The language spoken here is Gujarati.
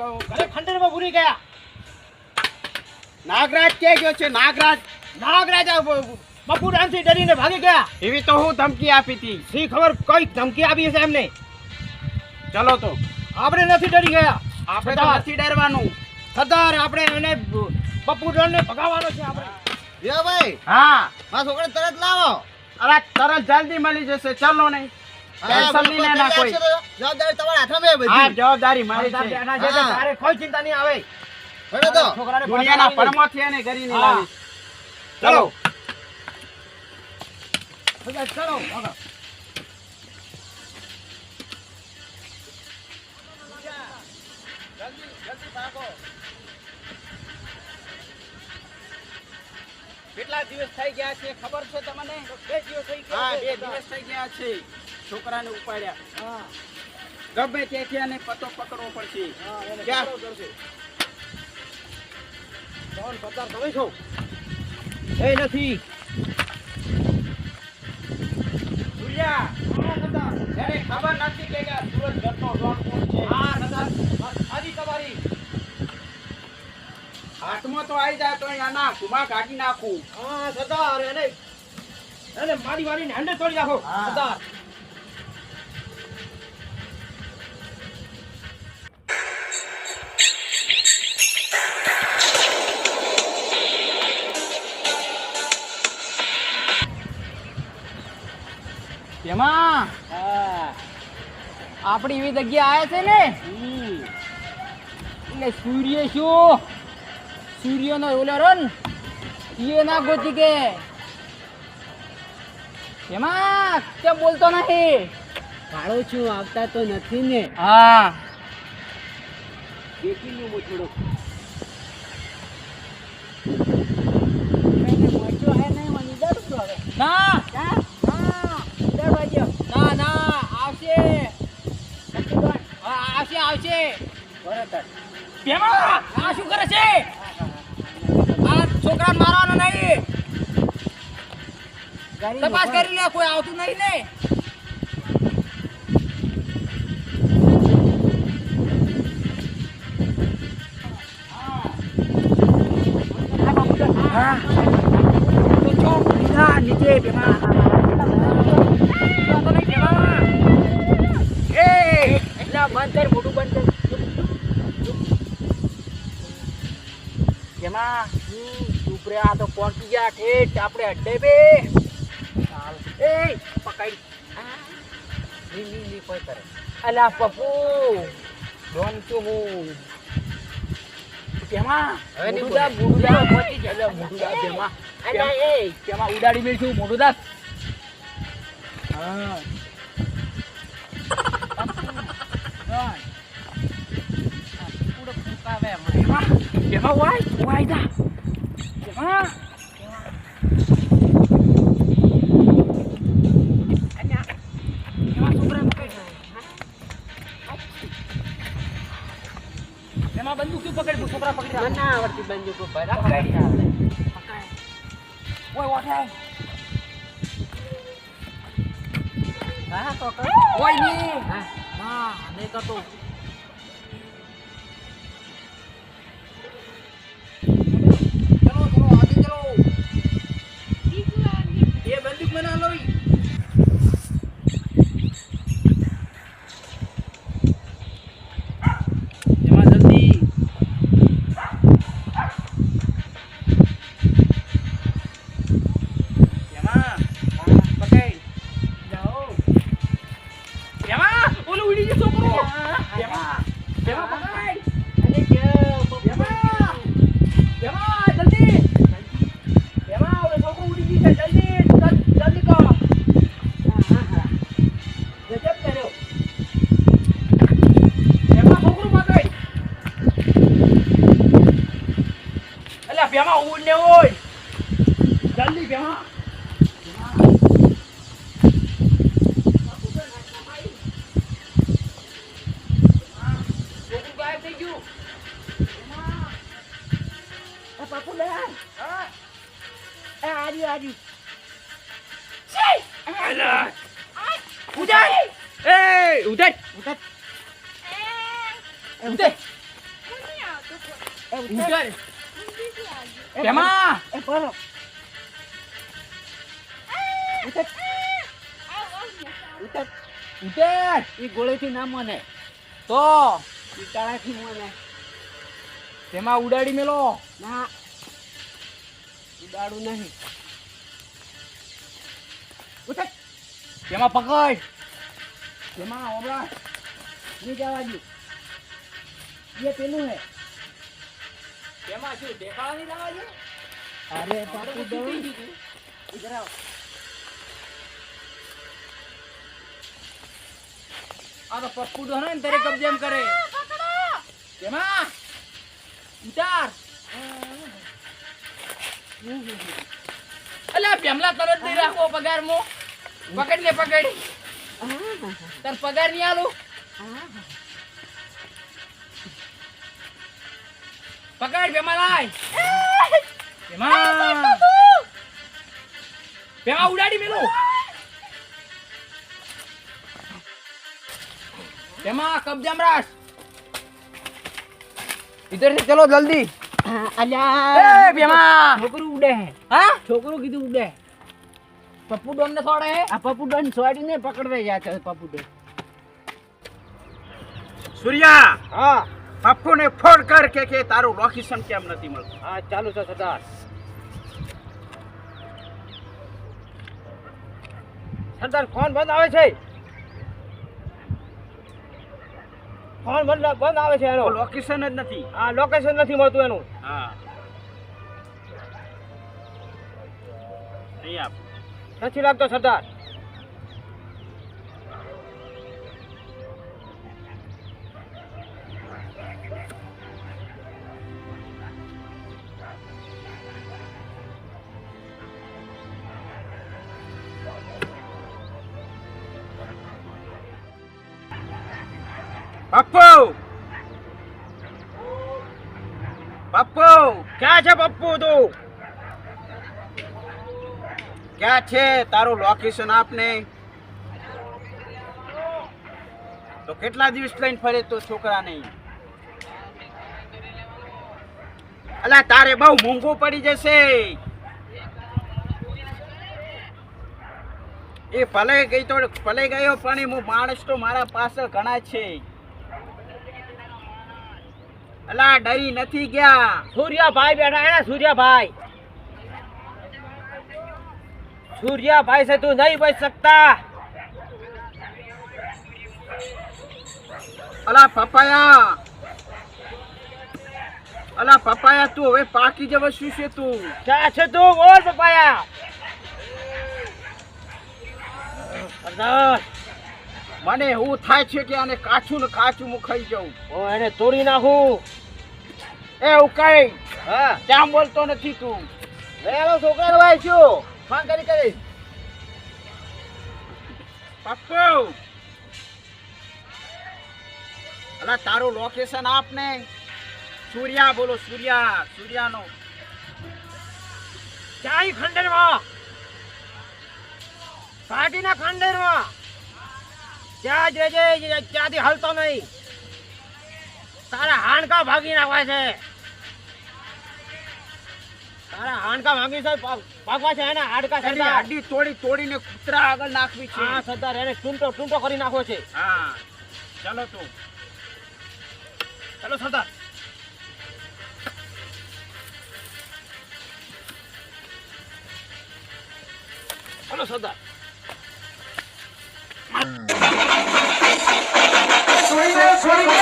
કહું ઘરે ખંડેરમાં ભૂલી ગયા. નાગરાજ કે ગયો છે નાગરાજ નાગરાજ બપુરામથી ડરીને ભાગી ગયા. એવી તો હું ધમકી આપી હતી. શી ખબર કઈ ધમકી આપી છે એમને. ચલો તો આપણે નથી ડરી ગયા. આપણે તો નથી ડરવાનું. સરદાર આપણે એને બપુરામને ભગાવવાનો છે આપણે. ભાઈ હા મારા છોકરાને તરત લાવો. અરે તરત જલ્દી મળી જશે. ચલો નહીં ટેન્શન નહીં લેના કોઈ. જવાબદારી તમારા હાથમાં બધી. હા જવાબદારી મારી સરદાર છે. બેઠા છે એટલે તારે કોઈ ચિંતા નહીં આવે. હેડો તો છોકરાને દુનિયાના પાછળ પરમોથી એને કરીને હા. લાવી. ચલો લાવી. ચલો આગળ. કેટલા દિવસ થઈ ગયા છે ખબર છે તમને? 2 દિવસ થઈ ગયા હા છે. 2 દિવસ થઈ ગયા છે. છોકરાને ઉપાડ્યા. હા. ગમે ત્યાંથી એને પતો પકડવો પડશે. હા, એને ક્યાં? પકડવો પડશે. કોણ સરદાર તમે છો? એ નથી. ભૂલ્યા. એને ખબર નથી કે આ સુરત ઘરનો ડોન કોણ છે. હા સરદાર આજી તમારી. હાથમાં તો આવી જાય તો આના કુમા કાઢી નાખું. હા સરદાર એને મારી મારીને હંડે તોડી નાખો. હા. સરદાર એમાં આપણી એવી જગ્યા આવે છે ને એટલે સૂર્ય શું સૂર્યનો ઓલો રન એ ના ગોતી કે એમાં કેમ બોલતો નથી? કાળો છું આવતા તો નથી ને. હા કેટલી મોટો ના ના ના આવશે હા આવશે આવશે એમાં આ શું કરે છે? આ છોકરાને મારવાનો નહીં. તપાસ કરી લે કોઈ આવતું નહીં ને. હા તો ચોક લીધા નીચે બેમાં તો નહીં બેમાં એ એટલા બંધ કર મોટું બંધ કર બેમાં ચૂપ રે આ તો પહોંચી ગયા ઠેઠ આપણે અડ્ડે બે ચાલ એ પકડ ની કોઈ કરે અલા પપ્પુ ડોન છું હું કેમાં મુડુદા પહોંચી જાય મુડુદા કેમાં અલા એ કેમાં ઉડાડી મેલ છું મુડુદા હા કેમાં વાય જા કેમાં એમાં બંદૂક ક્યું પકડી છોકરા પકડી મને ના આવડતી બંદૂક ઉપર. પકડી આવડે ઓય ઓઠાય હા કોકા. ઓય ની હા નહીં કરતો ચલો ચલો આગે ચલો એ બંદૂક મને લો એમાં જલ્દી એમાં પકડ જાઓ એમાં ઓલો ઉડી ગયો છોકરો એમાં એમાં પકડ અરે કે એમાં એમાં જલ્દી એમાં ઓલો છોકરો ઉડી ગયો છે જલ્દી જલ્દી કરો ગજબ કર્યો. એમાં છોકરું પકડ અલ્યા બેમાં ઉડ ને ઓય જલ્દી બેમાં છોકરું ગાયબ થઈ ગયું પાપુ લે. હા આર્યું અલા ઉડે એ ઉડે ઉડે ઉડે એ ઉતર. ઉતર એમાં એ ભરો. ઉતર. ઉતર. ઉતર ઈ ગોળીથી ના મને. તો ઈ તાળાથી મને. તેમાં ઉડાડી મેલો. ના. ઉડાડું નહીં. ઉતર. તેમાં પકડ તેમાં ઓબળા નહીં જવા દઉં. એ પેલું હે. તેમાં શું દેખાવા નહીં લાવા છે? અરે બાપુ દઉં. ઇધર આવો. આ તો પપ્પુ તો ને તારે કબજેમ કરે. તેમાં ઉતાર. અલ્યા પેમલા તરત દઈ રાખો પગાર મો. પકડ લે પકડ. તાર પગાર નહીં આલું. પકડ પેમા લાય. પેમા પેમા ઉડાડી મેલું. પેમા કબજામ રાખ. इधर से चलो जल्दी. અલ્યા. ए पेमा છોકરું ઉડે હે. हाँ છોકરું કીધું ઉડે. पप्पू डोम ने छोड़े है. આ પપ્પુ ડન છોડીને પકડવા ગયા છે પપ્પુ ડન. સૂર્યા હા. પપ્પુને ફોન કર કે તારું લોકેશન કેમ નથી મળતું. હા ચાલુ છે સરદાર. સરદાર ફોન બંધ આવે છે. ફોન બંધ આવે છે એનો. લોકેશન જ નથી. આ લોકેશન નથી મળતું એનું. હા નહીં આપ. નથી લાગતો સરદાર. પપ્પુ પપ્પુ ક્યાં છે પપ્પુ તું? ક્યાં છે તારું લોકેશન આપને. તો કેટલા દિવસ લઈને ફરે તો છોકરા નહીં. અલા તારે બહુ મોંઘું પડી જશે. એ ભલે ગઈ તો ભલે ગયો પણ હું માણસ તો મારા પાછળ ઘણા છે. અલા ડરી નથી ગયા. સૂર્યાભાઈ બેઠા હે ને સૂર્યાભાઈ. સૂર્યાભાઈ से तू नहीं बच सकता. અલા પપાયા તું હવે પાકી જવા શું છે તું? क्या છે તું બોલ પપાયા. સરદાર મને એવું થાય છે કે આને કાચું ને કાચું હું ખાઈ જાઉં. હું એને તોડી નાખું. એ ઉકાઈ હા ક્યાં બોલતો નથી તું? વેલો છોકરો ભાઈ છું. ફોન કરી પપ્પુ અલા તારું લોકેશન આપને. સૂર્યા બોલો સૂર્યાનો. ચાઈ ખંડેરમાં. પાર્ટીના ખંડેરમાં. ત્યાં જ રહેજે. ત્યાંથી હલતો નહીં. તારા હાડકા ભાગી નાખવા છે. તારા હાડકા ભાગી છે ભાગવા છે એના હાડકા એની સરદાર. હાડી તોડીને કૂતરા આગળ નાખવી છે. હા સરદાર એને ટૂંટો કરી નાખવો છે. હા ચાલો તું. ચલો સરદાર. ચલો સરદાર. છોડી દે